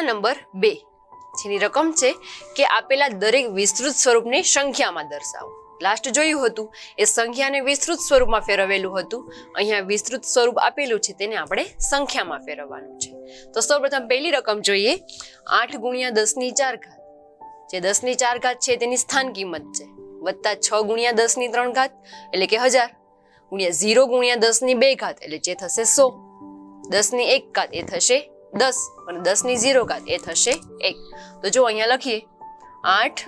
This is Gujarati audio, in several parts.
નંબર 2 જેની રકમ છે કે આપેલા દરેક વિસ્તૃત સ્વરૂપને સંખ્યામાં દર્શાવો. લાસ્ટ જોયું હતું એ સંખ્યાને વિસ્તૃત સ્વરૂપમાં ફેરવેલું હતું. અહીંયા વિસ્તૃત સ્વરૂપ આપેલું છે તેને આપણે સંખ્યામાં ફેરવવાનું છે. તો સૌપ્રથમ પહેલી રકમ જોઈએ 8 ગુણ્યા 10 ની 4 ઘાત. જે 10 ની 4 ઘાત છે તેની સ્થાન કિંમત છે વત્તા 6 ગુણ્યા 10 ની 3 ઘાત એટલે કે 1000 ગુણ્યા 0 ગુણ્યા 10 ની 2 ઘાત એટલે જે થશે 100. 10 ની 1 ઘાત એ થશે 10 અને 10 ની 0 ઘાત એ થશે 1. તો જો અહીંયા લખીએ 8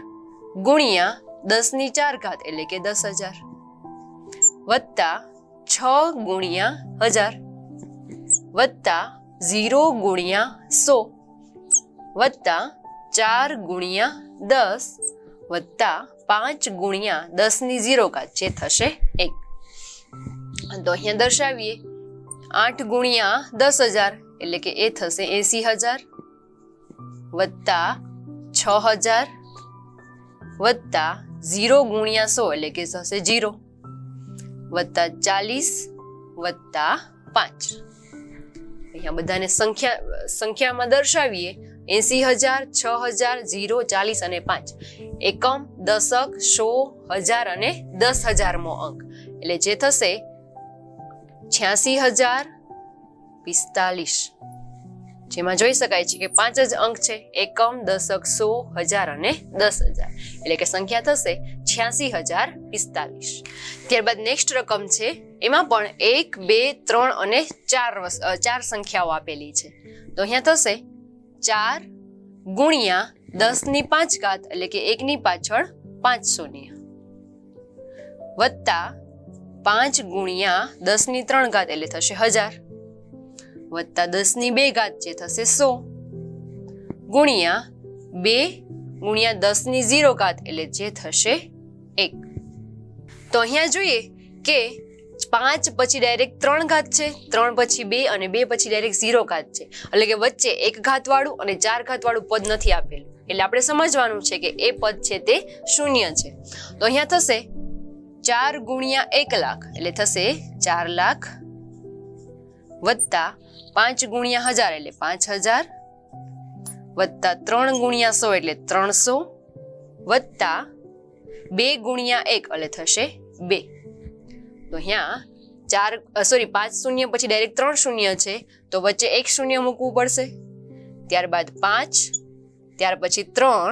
ગુણ્યા 10 ની 4 ઘાત એટલે કે 10000 વત્તા 6 ગુણ્યા 1000 વત્તા 0 ગુણ્યા 100 વત્તા 4 ગુણ્યા 10 વત્તા 5 ગુણ્યા 10 ની 0 ઘાત જે થશે 1. તો અહીંયા દર્શાવીએ 8 ગુણ્યા 10000 એટલે કે એ થશે 80000 વત્તા 6000 વત્તા 0 ગુણ્યા 100 એટલે કે થશે 0 વત્તા 40 વત્તા 5. અહીંયા બધાને સંખ્યામાં દર્શાવીએ 80000 6000 0 40 અને 5. એકમ દશક સો હજાર અને 10000મો અંક એટલે જે થશે 86045. જેમાં જોઈ શકાય છે કે 5 જ અંક છે એકમ દશક સો હજાર અને 10000 એટલે કે સંખ્યા થશે 86045. ત્યારબાદ નેક્સ્ટ રકમ છે એમાં પણ 1 2 3 અને 4 સંખ્યાઓ આપેલી છે. તો અહીંયા થશે 4 ગુણ્યા 10 ની 5 ઘાત એટલે કે 1 ની પાછળ 5 શૂન્ય વત્તા 5 ગુણ્યા 10 ની 3 ઘાત એટલે થશે 1000 વત્તા 10 ની 2 ઘાત જે થશે 100 ગુણ્યા 2 ગુણ્યા 10 ની 0 ઘાત એટલે જે થશે 1. તો અહીંયા જોઈએ કે 5 પછી ડાયરેક્ટ 3 ઘાત છે 3 પછી 2 અને 2 પછી ડાયરેક્ટ 0 ઘાત છે એટલે કે વચ્ચે 1 ઘાત વાળું અને 4 ઘાત વાળું પદ નથી આપેલું એટલે આપણે સમજવાનું છે કે એ પદ છે તે શૂન્ય છે. તો અહીંયા થશે 4 ગુણ્યા 1 લાખ એટલે થશે 4 લાખ વત્તા 5 ગુણ્યા 1000 એટલે 5000 વત્તા 3 ગુણ્યા 100 એટલે 300 વત્તા 2 ગુણ્યા 1 એટલે થશે 2. તો અહીંયા 5 શૂન્ય પછી ડાયરેક્ટ 3 શૂન્ય છે તો વચ્ચે 1 શૂન્ય મૂકવું પડશે. ત્યારબાદ 5 ત્યાર પછી 3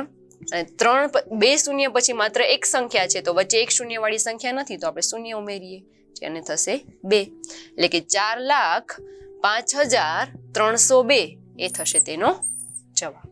અને 2 શૂન્ય પછી માત્ર એક સંખ્યા છે તો વચ્ચે 1 શૂન્ય વાળી સંખ્યા નથી તો આપણે શૂન્ય ઉમેરીએ જેને થશે 2 એટલે કે 4,05,302 એ થશે તેનો જવાબ.